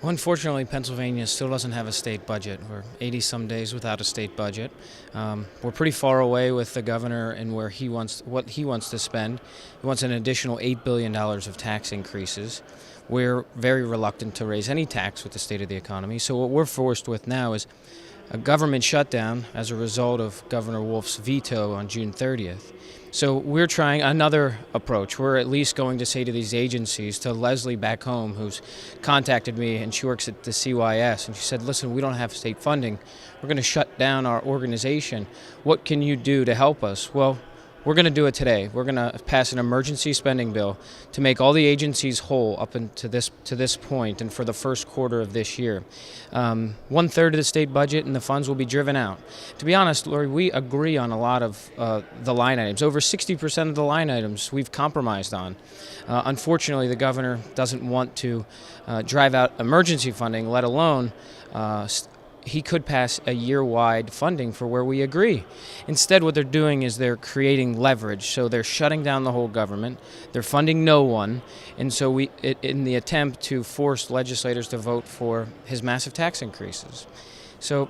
Well, unfortunately, Pennsylvania still doesn't have a state budget. We're 80-some days without a state budget. We're pretty far away with the governor and what he wants to spend. He wants an additional $8 billion of tax increases. We're very reluctant to raise any tax with the state of the economy. So what we're forced with now is a government shutdown as a result of Governor Wolf's veto on June 30th. So we're trying another approach. We're at least going to say to these agencies, to Leslie back home, who's contacted me, and she works at the CYS, and she said, listen, we don't have state funding. We're going to shut down our organization. What can you do to help us? Well, we're going to do it today. We're going to pass an emergency spending bill to make all the agencies whole up to this point and for the first quarter of this year. 1/3 of the state budget and the funds will be driven out. To be honest, Lori, we agree on a lot of the line items. Over 60% of the line items we've compromised on. Unfortunately, the governor doesn't want to drive out emergency funding, let alone he could pass a year-wide funding for where we agree. Instead, what they're doing is they're creating leverage. So they're shutting down the whole government. They're funding no one. And so in the attempt to force legislators to vote for his massive tax increases. So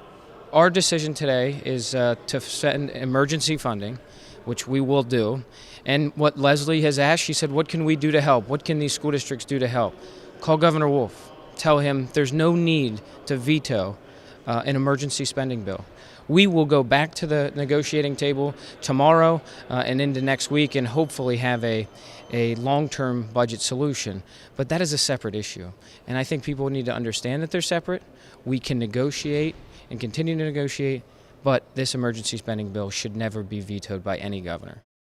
our decision today is to send emergency funding, which we will do. And what Leslie has asked, she said, what can we do to help? What can these school districts do to help? Call Governor Wolf. Tell him there's no need to veto an emergency spending bill. We will go back to the negotiating table tomorrow and into next week and hopefully have a long-term budget solution. But that is a separate issue. And I think people need to understand that they're separate. We can negotiate and continue to negotiate, but this emergency spending bill should never be vetoed by any governor.